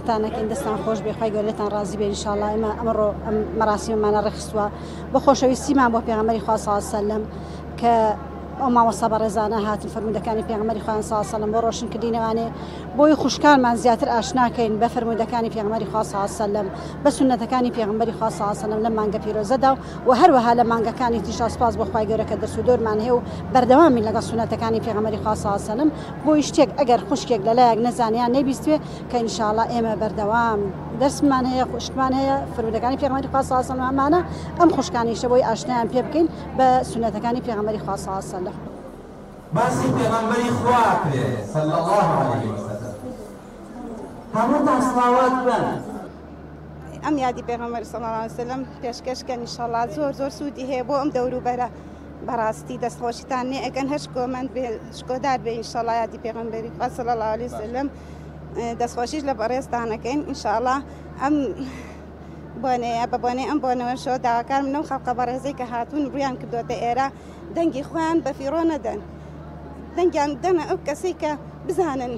تانەکەین دەستان خۆش بێ خی گەورێتان ڕازی بێ ئینشاءالله ئێمە ئەمڕۆ ئەم مەراسیممانە ڕێخستووە بە خۆشەویستیمان بۆ پێغەمبەری خوا صلی الله علیه وسلم کە ئەو مامۆستا بەڕێزانە هاتن فەرموودەکانی پێغەمبەری خوا صلی الله علیه وسلم بۆ ڕۆشنکردنەوانێ بۆی خوشکانمان زیاتر ئاشناکەین بە فەرموودەکانی پێغەمبەری خوا صلی الله علیه وسلم بە سنەتەکانی پێغەمبەری خوا صلی الله علیه وسلم لە مانگە پیرۆزەدا و هەروەها لە مانگەکانی تیشا سپاس بۆ خی گەورە کە دەرس و دۆرمان هەیە و بەردەوامی لەگەڵ سنەتەکانی پێغەمبەری خوا صلی الله علیه وسلم بۆی شتێک ئەگەر خوشکێک لەلایەک نەزانیان نەبیستوێ کە ئینشاءالله ئێمە بەردەوام دەرسمان هەیە خوشکمان هەیە فەرموودەکانی پێغەمبەری خوا صلی الله علیه وسلم ئەمانە ئەم خوشکانیشە بۆی ئاشنایان پێ بکەین بە سنەتەکانی پێغەمبەری خوا صلی الله علیه وسلم باسی پێغەمبەری خوا کرێ صلی الله علیه وسلم هەمووتان سڵاوات بن ئەم یادی پێغەمبەر صلی الله علیه وسلم پێشکەشکەن ئینشاءالله زۆر سوودی هەیە بۆ ئەم دەوروبەرە بەڕاستی دەستخۆشیتان نێ ئەگەن هەر شکۆمەند بێ شکۆدار بێ ئینشاءالله یادی پێغەمبەری خوا صلی الله علیه وسلم دەستخۆشیش لە بەڕێزتانەکەین ئینشاءالله ئەم بۆنەیە بە بۆنەی ئەم بۆنەوە شۆ داواکارم لەم خەڵقە بەڕێزەی کە هاتوون ڕویان کردوتە ئێرە دەنگی خۆیان بە فیڕۆ نەدەن دەنگیان دەنە ئەو کەسەی کە بزانن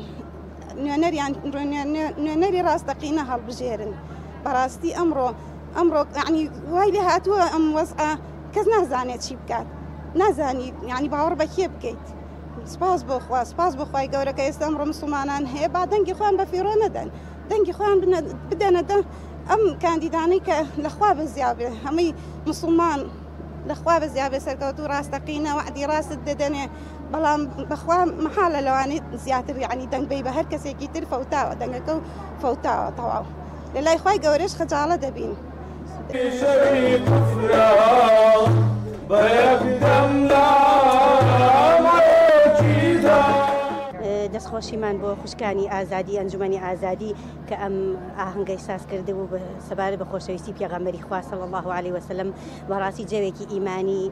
نوێنەری ڕاستەقینە هەڵبژێرن بەڕاستی ئەمڕۆ یعنی وای لێ هاتووە ئەم وەزعە کەس نازانێت چی بکات نازانی یعنی باوەڕ بە کێ بکەیت سپاس بۆ خوا سپاس بۆ خوای گەورە کە ئێستا ئەمڕۆ مسلمانان هەیە با دەنگی خۆیان بە فیڕۆ نەدەن دەنگی خۆیان بدەنە ئەم کاندیدانەی کە لەخوا بەزیابێ هەمووی مسلمان لەخوا بەزیابێ سەرکەوت و ڕاستەقینە وعدی ڕاست دەدەنێ بەڵام بەخوا مەحالە لەوانێت زیاتر یعنی دەنگ بی بە هەر کەسێکی تر فەوتاوە دەنگەکە و فەوتاوە تەواو لە لای خوای گەورەش خەجاڵە دەبین دەستخۆشیمان بۆ خوشکانی ئازادی ئەنجومەنی ئازادی کە ئەم ئاهەنگەی ساز کرده و سەبارەت بە خۆشەویستی پێغەمبەری خوا صلی الله علیه وسلم بەڕاستی جەوێکی ئیمانی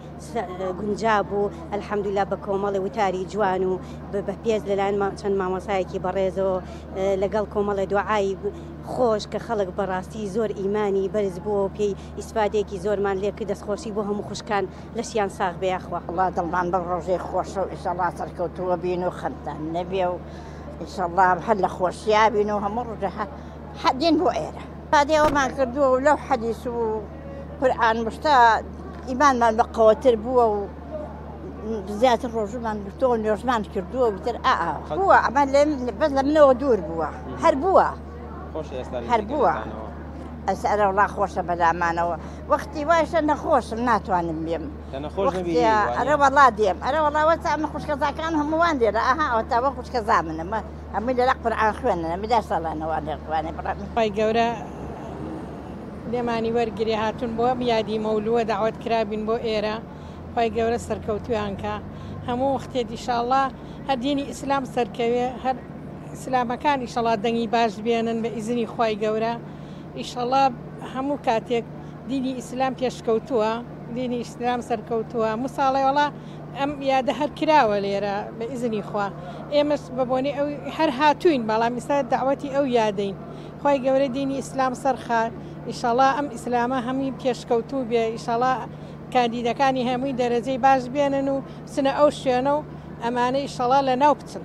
گونجاب و ئەلحەمدولیلا بە کۆمەڵی وتاری جوان و بە پێز لەلایەن چەند مامۆسایەکی بەڕێزەوە لەگەڵ کۆمەڵی دوعای خۆش کە خەڵک بەڕاستی زۆر ئیمانی بەرز بووە و پێی ئیسفادێکی زۆرمان لێ کرد دەستخۆشی بۆ هەموو خوشکان لەشیان ساغ بێ یاخوا الله دڵمان بە ڕۆژەی خۆشە و ئینشاءالله سەرکەوتووە بین و خەمتان نەبێ و ئینشاءالله هەر لە خۆشیا بین و هەموو ڕۆژە حەدین بۆ ئێرە پادێوەمان کردووە و لەو حەدیث و قورئان مشتا ئیمانمان بەقەوەتر بووە و زیاتر ڕۆژمان گرتووە و نوێژمان کردووە وتر بووە ئەمە بەس لە منەوە دوور بووە هەر بووە هەر بووە ئەسەرە وڵا خۆشە بەلامانەوە وەختی وایشە نەخۆشم ناتوانم بێم ئەرە وەڵا دێم ئەرە وەڵاوە ئەمە خوشکەزاکان هەمووان دێرە ئەها تاوە خوشکەزا منە هەمووی لەلا قورئان خوێنن ئەمەدا ساڵانەوە لێخوانێ خی گەورە لێمانی وەرگری هاتوون بۆ یادی مەولووە داوەت کرابین بۆ ئێرە خی گەورە سەرکەوتویان کە هەموو وەختێ ئینشاءالله هەر دینی ئیسلام سەرکەوێ هەر ئیسلامەکان ئینشاءالله دەنگی باش بێنن بە ئیزنی خی گەورە ئینشاءالله هەموو کاتێک دینی ئیسلام پێشکەوتووە دینی ئیسلام سەرکەوتووە موساڵی وڵا ئەم یادە هەر کراوە لێرە بە ئیزنی خوا ئێمەش بە بۆنی ئەو هەر هاتوین بەڵام ئێستا داوەتی ئەو یادەین خی گەورە دینی ئیسلام سەرخات ئینشاءالله ئەم ئیسلامە هەمووی پێشکەوتوو بێ ئینشاءالله کاندیدەکانی هەمووی دەرەجەی باش بێنن و بچنە ئەو شوێنە و ئەمانە ئینشاءالله لەناو بچن